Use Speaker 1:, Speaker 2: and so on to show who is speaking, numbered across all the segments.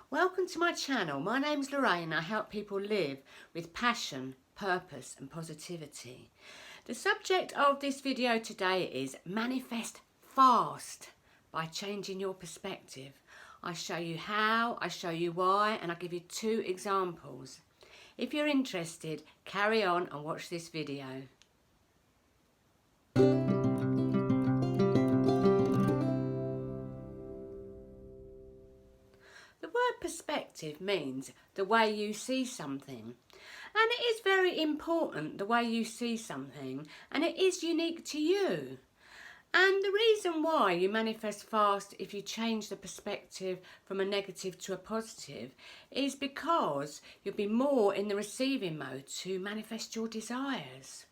Speaker 1: Welcome to my channel. My name's Lorraine and I help people live with passion, purpose and positivity. The subject of this video today is manifest fast by changing your perspective. I show you how, I show you why, and I give you 2 examples. If you're interested, carry on and watch this video. The word perspective means the way you see something, and it is very important the way you see something, and it is unique to you. And the reason why you manifest fast if you change the perspective from a negative to a positive is because you'll be more in the receiving mode to manifest your desires.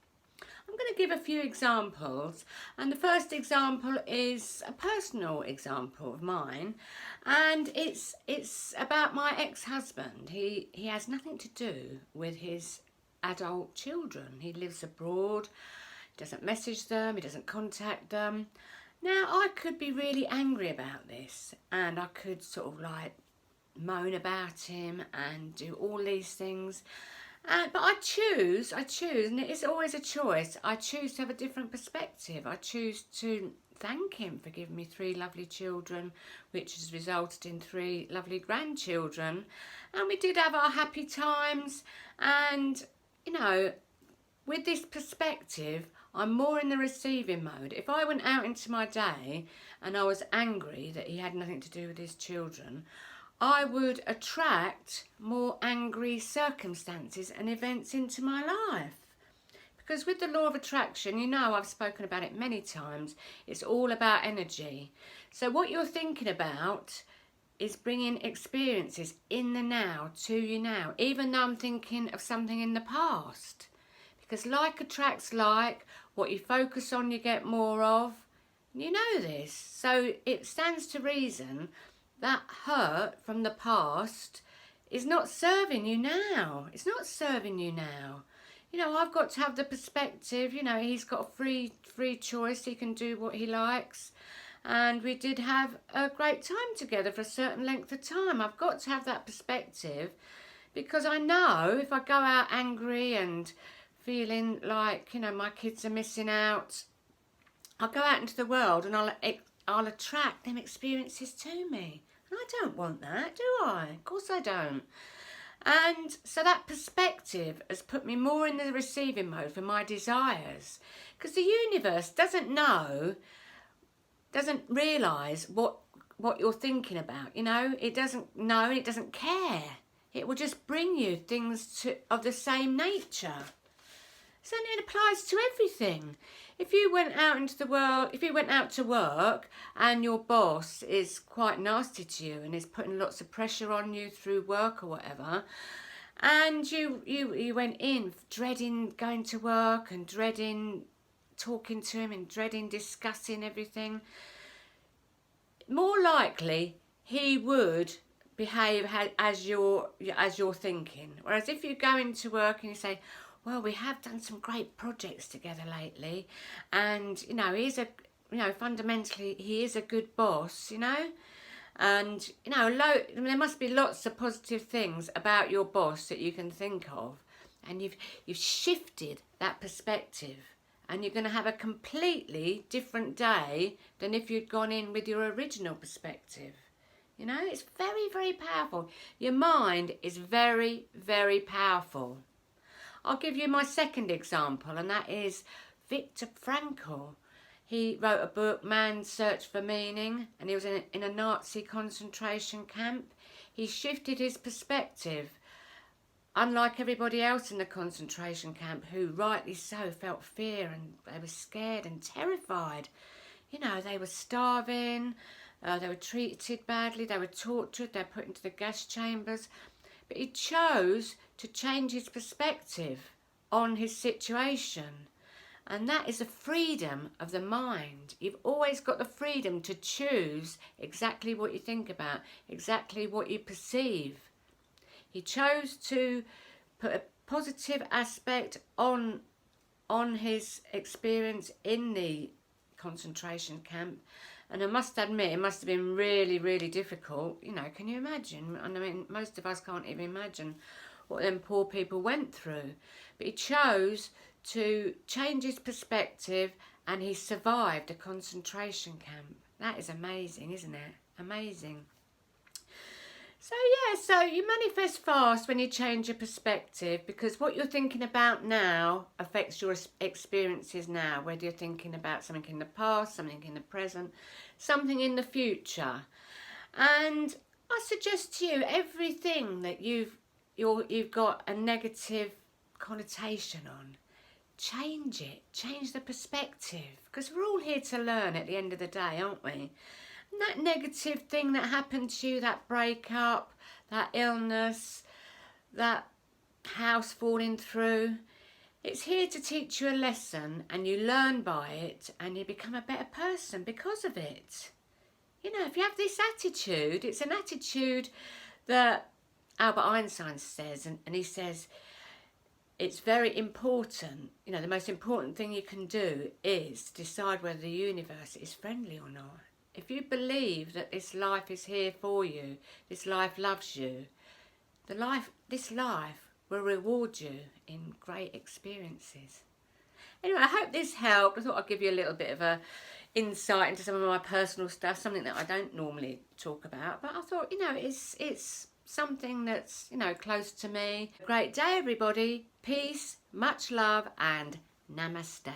Speaker 1: I'm going to give a few examples, and the first example is a personal example of mine, and it's about my ex-husband. He has nothing to do with his adult children. He lives abroad, doesn't message them, he doesn't contact them. Now, I could be really angry about this, and I could sort of like moan about him and do all these things. But I choose, and it is always a choice, I choose to have a different perspective. I choose to thank him for giving me 3 lovely children, which has resulted in 3 lovely grandchildren. And we did have our happy times, and, you know, with this perspective, I'm more in the receiving mode. If I went out into my day and I was angry that he had nothing to do with his children, I would attract more angry circumstances and events into my life. Because with the law of attraction, you know, I've spoken about it many times, it's all about energy. So what you're thinking about is bringing experiences in the now to you now, even though I'm thinking of something in the past. Because like attracts like, what you focus on you get more of. You know this, so it stands to reason that hurt from the past is not serving you now. It's not serving you now. You know, I've got to have the perspective, you know, he's got a free choice, he can do what he likes. And we did have a great time together for a certain length of time. I've got to have that perspective, because I know if I go out angry and feeling like, you know, my kids are missing out, I'll go out into the world and I'll attract them experiences to me. And I don't want that, do I? Of course I don't. And so that perspective has put me more in the receiving mode for my desires. Because the universe doesn't realise what you're thinking about, you know. It doesn't know, it doesn't care. It will just bring you things of the same nature. So it applies to everything. If you went out into the world, if you went out to work and your boss is quite nasty to you and is putting lots of pressure on you through work or whatever, and you went in dreading going to work and dreading talking to him and dreading discussing everything, more likely he would behave as you're thinking. Whereas if you go into work and you say, well, we have done some great projects together lately, and, you know, fundamentally he is a good boss, you know, and, you know, there must be lots of positive things about your boss that you can think of, and you've shifted that perspective, and you're going to have a completely different day than if you'd gone in with your original perspective. You know, it's very, very powerful. Your mind is very, very powerful. I'll give you my second example, and that is Viktor Frankl. He wrote a book, Man's Search for Meaning, and he was in a Nazi concentration camp. He shifted his perspective, unlike everybody else in the concentration camp, who rightly so felt fear, and they were scared and terrified. You know, they were starving, they were treated badly, they were tortured, they were put into the gas chambers. But he chose to change his perspective on his situation. And that is the freedom of the mind. You've always got the freedom to choose exactly what you think about, exactly what you perceive. He chose to put a positive aspect on his experience in the concentration camp, And I must admit, it must have been really, really difficult. You know, can you imagine? And I mean, most of us can't even imagine what them poor people went through. But he chose to change his perspective, and he survived a concentration camp. That is amazing, isn't it? Amazing. So yeah, so you manifest fast when you change your perspective, because what you're thinking about now affects your experiences now, whether you're thinking about something in the past, something in the present, something in the future. And I suggest to you, everything that you've got a negative connotation on, change it, change the perspective, because we're all here to learn at the end of the day, aren't we? And that negative thing that happened to you, that breakup, that illness, that house falling through, it's here to teach you a lesson, and you learn by it, and you become a better person because of it. You know, if you have this attitude, it's an attitude that Albert Einstein says, and he says, it's very important, you know, the most important thing you can do is decide whether the universe is friendly or not. If you believe that this life is here for you, this life loves you, this life will reward you in great experiences. Anyway, I hope this helped. I thought I'd give you a little bit of a insight into some of my personal stuff, something that I don't normally talk about, but I thought, you know, it's something that's, you know, close to me. Great day, everybody. Peace, much love, and namaste.